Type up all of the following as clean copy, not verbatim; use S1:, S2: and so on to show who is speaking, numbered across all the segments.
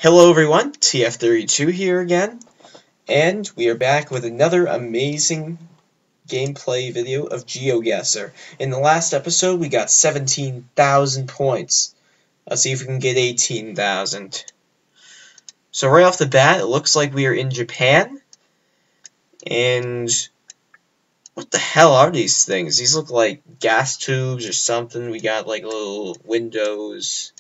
S1: Hello everyone, TF32 here again, and we are back with another amazing gameplay video of GeoGuessr. In the last episode, we got 17,000 points. Let's see if we can get 18,000. So right off the bat, it looks like we are in Japan, and what the hell are these things? These look like gas tubes or something. We got like little windows.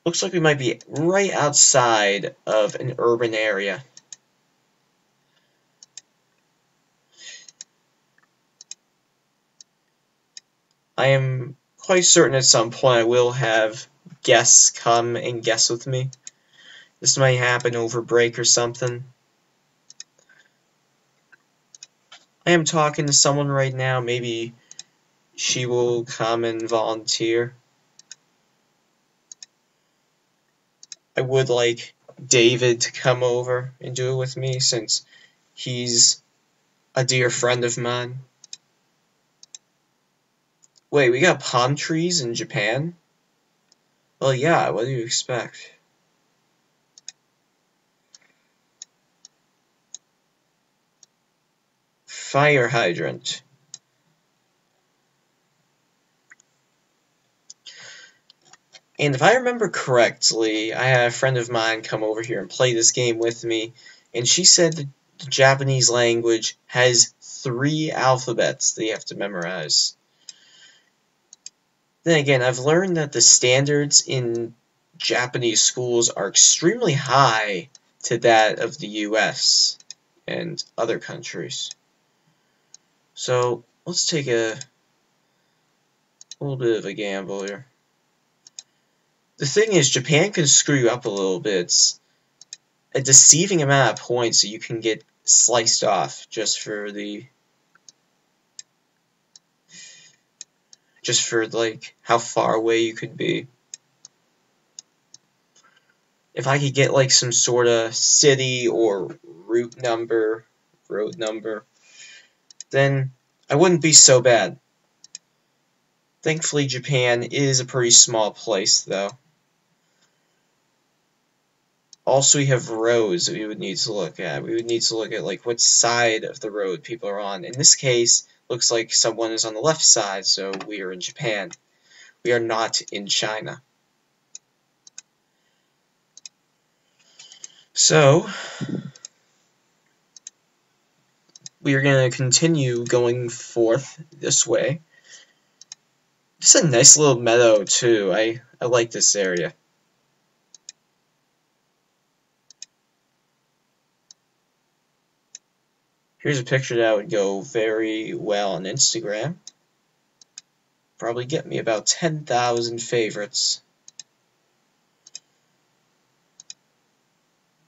S1: Looks like we might be right outside of an urban area. I am quite certain at some point I will have guests come and guess with me. This might happen over break or something. I am talking to someone right now. Maybe she will come and volunteer. I would like David to come over and do it with me since he's a dear friend of mine. Wait, we got palm trees in Japan? Well, yeah, what do you expect? Fire hydrant. And if I remember correctly, I had a friend of mine come over here and play this game with me, and she said the Japanese language has 3 alphabets that you have to memorize. Then again, I've learned that the standards in Japanese schools are extremely high to that of the US and other countries. So, let's take a little bit of a gamble here. The thing is, Japan can screw you up a little bit. It's a deceiving amount of points that you can get sliced off just for like how far away you could be. If I could get like some sort of city or road number, then I wouldn't be so bad. Thankfully, Japan is a pretty small place, though. Also, we have roads that we would need to look at. We would need to look at like what side of the road people are on. In this case, looks like someone is on the left side, so we are in Japan. We are not in China. So, we are going to continue going forth this way. This is a nice little meadow, too. I like this area. Here's a picture that would go very well on Instagram. Probably get me about 10,000 favorites.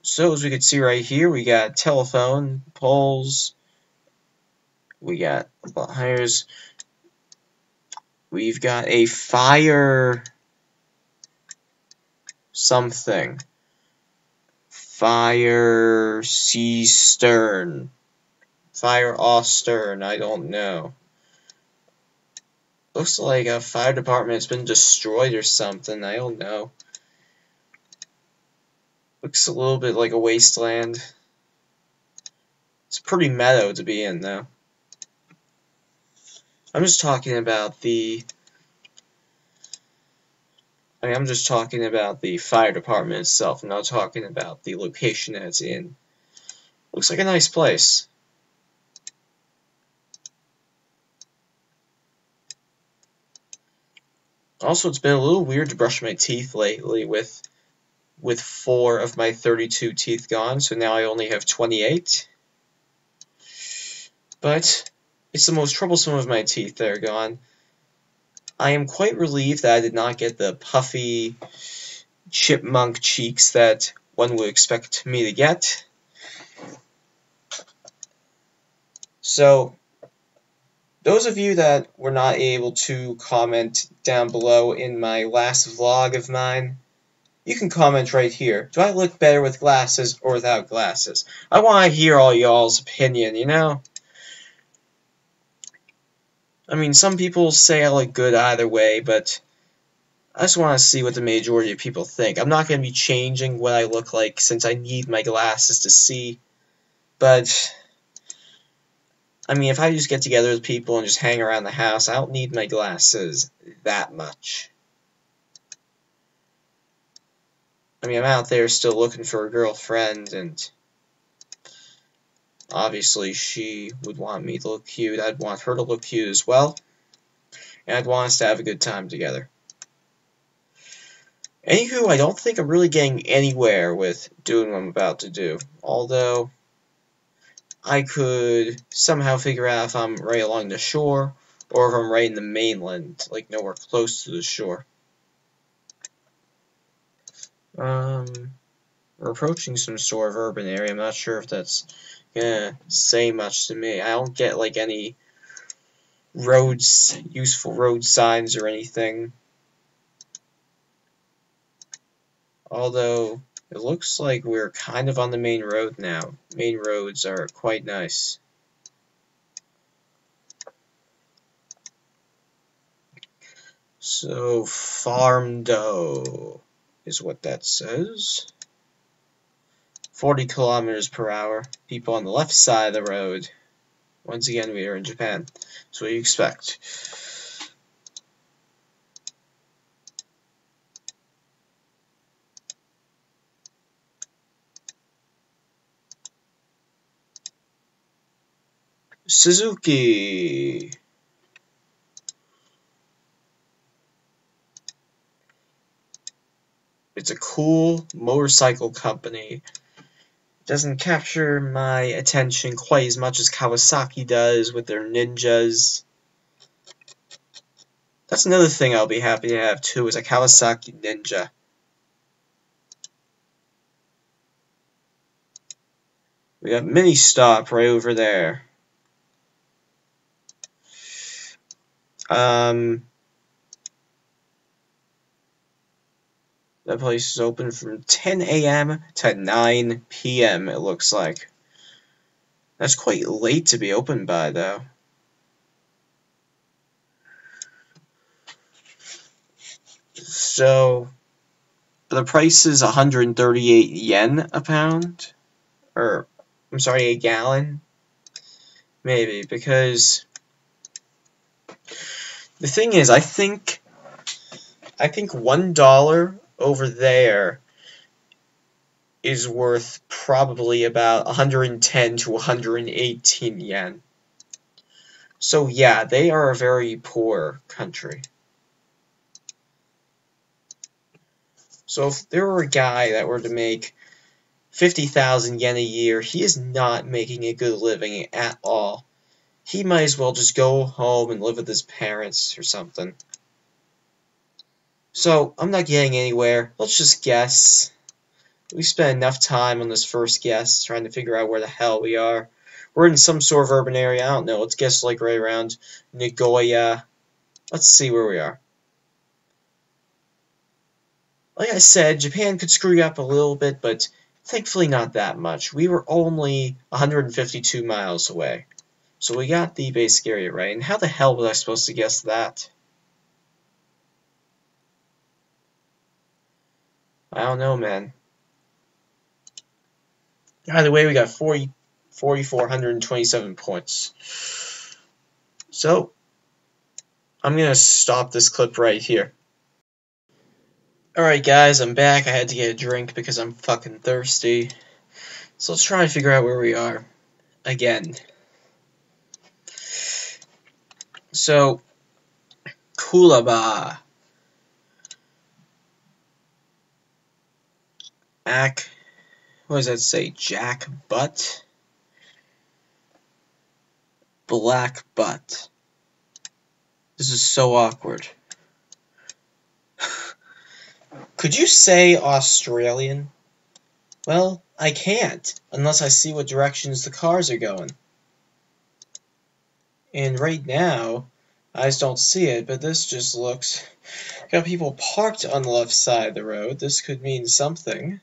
S1: So as we can see right here, we got telephone poles. We got wires. We've got a fire something. Fire cistern. Fire Austern, I don't know. Looks like a fire department has been destroyed or something, I don't know. Looks a little bit like a wasteland. It's a pretty meadow to be in, though. I'm just talking about the fire department itself. I'm not talking about the location that it's in. Looks like a nice place. Also, it's been a little weird to brush my teeth lately with 4 of my 32 teeth gone, so now I only have 28. But it's the most troublesome of my teeth that are gone. I am quite relieved that I did not get the puffy chipmunk cheeks that one would expect me to get. So, those of you that were not able to comment down below in my last vlog of mine, you can comment right here. Do I look better with glasses or without glasses? I want to hear all y'all's opinion, you know? I mean, some people say I look good either way, but I just want to see what the majority of people think. I'm not going to be changing what I look like since I need my glasses to see. But, I mean, if I just get together with people and just hang around the house, I don't need my glasses that much. I mean, I'm out there still looking for a girlfriend, and obviously she would want me to look cute. I'd want her to look cute as well. And I'd want us to have a good time together. Anywho, I don't think I'm really getting anywhere with doing what I'm about to do. Although, I could somehow figure out if I'm right along the shore, or if I'm right in the mainland, like nowhere close to the shore. We're approaching some sort of urban area. I'm not sure if that's gonna say much to me. I don't get, like, any roads, useful road signs or anything. Although, it looks like we're kind of on the main road now. Main roads are quite nice. So, farm dough is what that says. 40 kilometers per hour. People on the left side of the road. Once again, we are in Japan. That's what you expect. Suzuki. It's a cool motorcycle company. It doesn't capture my attention quite as much as Kawasaki does with their ninjas. That's another thing I'll be happy to have too, is a Kawasaki Ninja. We got Mini Stop right over there. That place is open from 10 a.m. to 9 p.m. it looks like. That's quite late to be open by, though. So, the price is 138 yen a pound? Or, I'm sorry, a gallon? Maybe, because the thing is, I think $1 over there is worth probably about 110 to 118 yen. So yeah, they are a very poor country. So if there were a guy that were to make 50,000 yen a year, he is not making a good living at all. He might as well just go home and live with his parents or something. So, I'm not getting anywhere. Let's just guess. We spent enough time on this first guess trying to figure out where the hell we are. We're in some sort of urban area. I don't know. Let's guess like right around Nagoya. Let's see where we are. Like I said, Japan could screw you up a little bit, but thankfully not that much. We were only 152 miles away. So we got the basic area right. And how the hell was I supposed to guess that? I don't know, man. Either way, we got 4,427 points. So, I'm going to stop this clip right here. Alright guys, I'm back. I had to get a drink because I'm fucking thirsty. So let's try and figure out where we are. Again. So, Kulaba. What does that say? Jack Butt? Black Butt. This is so awkward. Could you say Australian? Well, I can't, unless I see what directions the cars are going. And right now, I just don't see it, but this just looks... Got people parked on the left side of the road. This could mean something.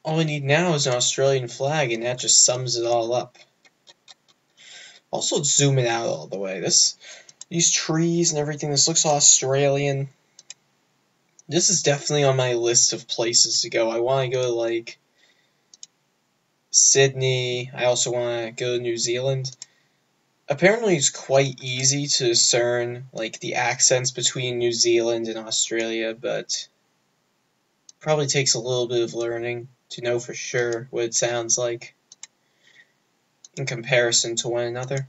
S1: All we need now is an Australian flag, and that just sums it all up. Also, zoom it out all the way. This These trees and everything, this looks Australian. This is definitely on my list of places to go. I want to go to, like, Sydney. I also want to go to New Zealand. Apparently it's quite easy to discern, like, the accents between New Zealand and Australia, but probably takes a little bit of learning to know for sure what it sounds like in comparison to one another.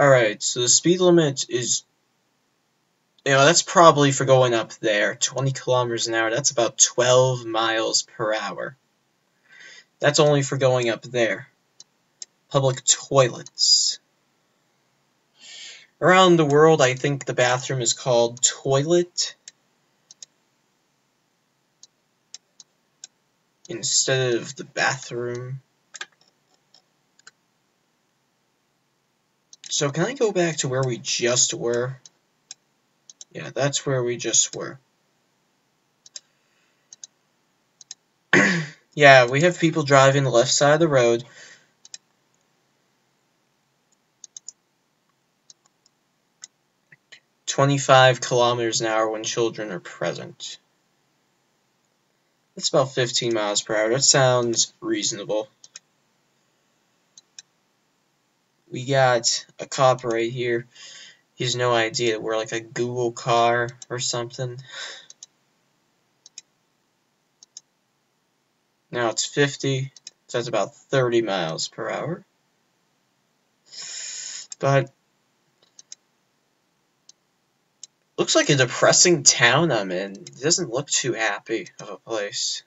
S1: Alright, so the speed limit is, that's probably for going up there. 20 kilometers an hour, that's about 12 miles per hour. That's only for going up there. Public toilets. Around the world, I think the bathroom is called toilet instead of the bathroom. So can I go back to where we just were? Yeah, that's where we just were. Yeah, we have people driving the left side of the road. "25 kilometers an hour when children are present." That's about 15 miles per hour. That sounds reasonable. We got a cop right here. He has no idea that we're like a Google car or something. Now it's 50, so that's about 30 miles per hour. But looks like a depressing town I'm in. It doesn't look too happy of a place.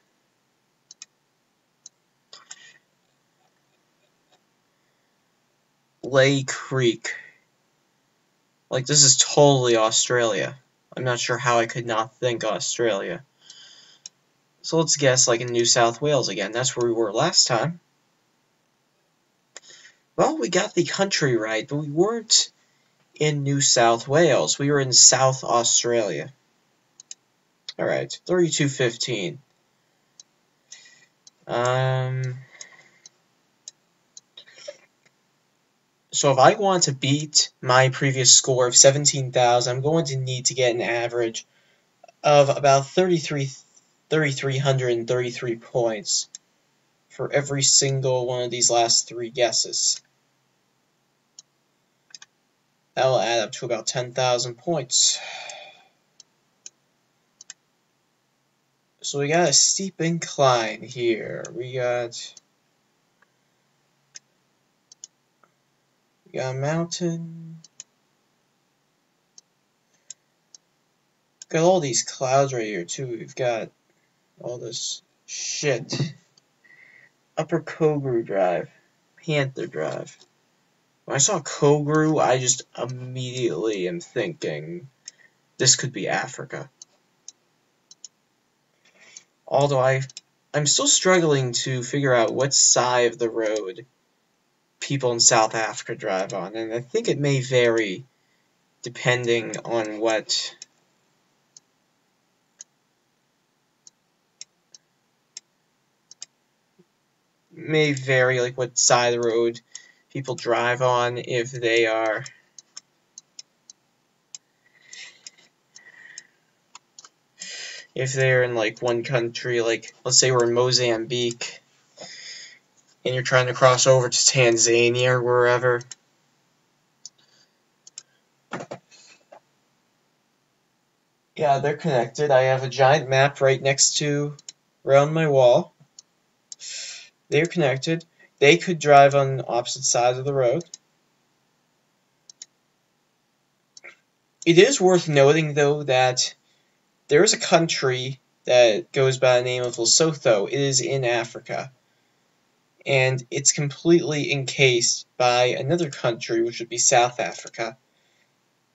S1: Lay Creek. Like, this is totally Australia. I'm not sure how I could not think Australia. So let's guess, like, in New South Wales again. That's where we were last time. Well, we got the country right, but we weren't in New South Wales. We were in South Australia. Alright, 3215. So if I want to beat my previous score of 17,000, I'm going to need to get an average of about 3,333 points for every single one of these last three guesses. That will add up to about 10,000 points. So we got a steep incline here. We got a mountain. Got all these clouds right here too. We've got all this shit. Upper Kogru Drive. Panther Drive. When I saw Kogru, I just immediately am thinking this could be Africa. Although I'm still struggling to figure out what side of the road people in South Africa drive on, and I think it may vary depending on what like what side of the road people drive on, if they're in like one country, like let's say we're in Mozambique and you're trying to cross over to Tanzania or wherever. Yeah, they're connected. I have a giant map right next to around my wall. They're connected. They could drive on opposite sides of the road. It is worth noting, though, that there is a country that goes by the name of Lesotho. It is in Africa. And it's completely encased by another country, which would be South Africa.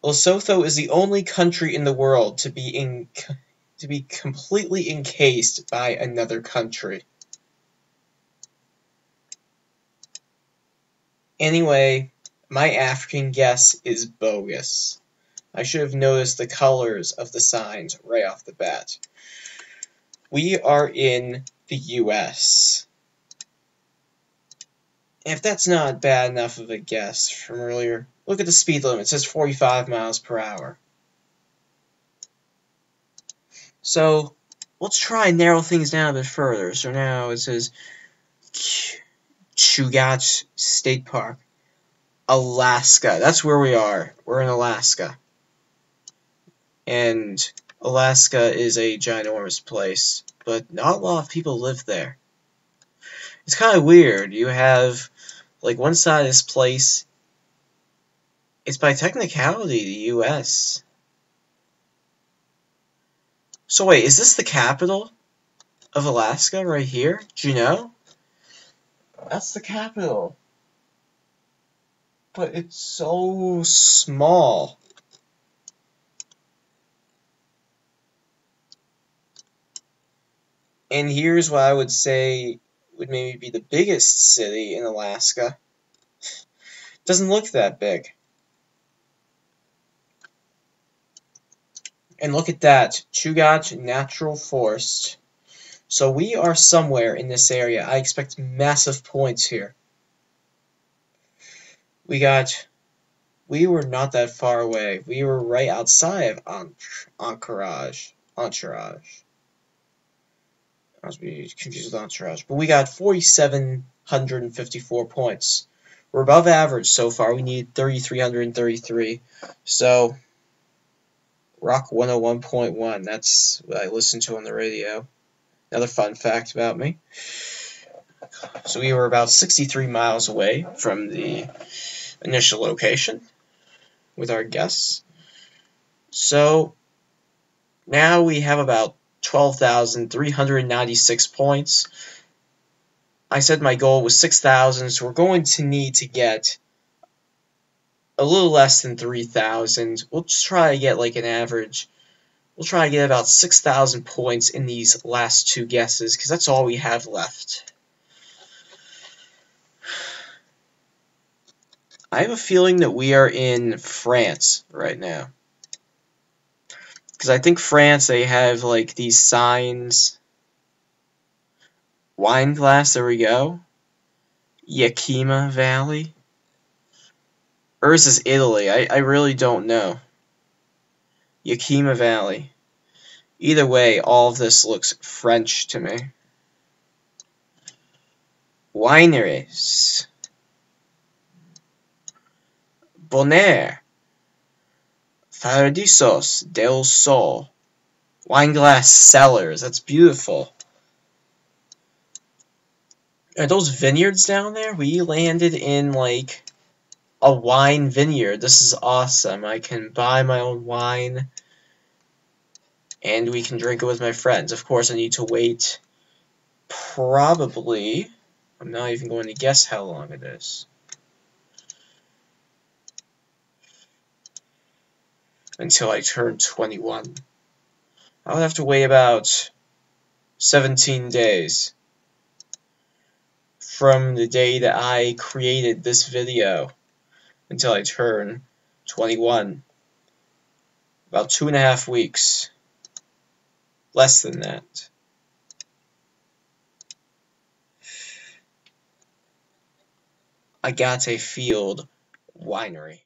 S1: Lesotho is the only country in the world to be completely encased by another country. Anyway, my African guess is bogus. I should have noticed the colors of the signs right off the bat. We are in the US. If that's not bad enough of a guess from earlier, look at the speed limit. It says 45 miles per hour. So let's try and narrow things down a bit further. So now it says Chugach State Park, Alaska. That's where we are. We're in Alaska. And Alaska is a ginormous place, but not a lot of people live there. It's kind of weird. You have, like, one side of this place, it's by technicality the US. So wait, is this the capital of Alaska right here? Do you know? That's the capital. But it's so small. And here's what I would say would maybe be the biggest city in Alaska. Doesn't look that big. And look at that, Chugach Natural Forest. So we are somewhere in this area. I expect massive points here. We were not that far away. We were right outside of Entourage. I was confused with Entourage. But we got 4,754 points. We're above average so far. We need 3,333. So, Rock 101.1. That's what I listen to on the radio. Another fun fact about me. So we were about 63 miles away from the initial location with our guests. So now we have about 12,396 points. I said my goal was 6,000, so we're going to need to get a little less than 3,000. We'll just try to get like an average. We'll try to get about 6,000 points in these last two guesses, because that's all we have left. I have a feeling that we are in France right now. Because I think France, they have like these signs. Wine glass, there we go. Yakima Valley. Or is this Italy? I really don't know. Yakima Valley. Either way, all of this looks French to me. Wineries. Bonaire. Paradisos del Sol. Wineglass cellars. That's beautiful. Are those vineyards down there? We landed in, like, a wine vineyard. This is awesome. I can buy my own wine, and we can drink it with my friends. Of course, I need to wait probably, I'm not even going to guess how long it is, until I turn 21. I would have to wait about 17 days from the day that I created this video until I turn 21. About 2.5 weeks. Less than that. Agate Field Winery.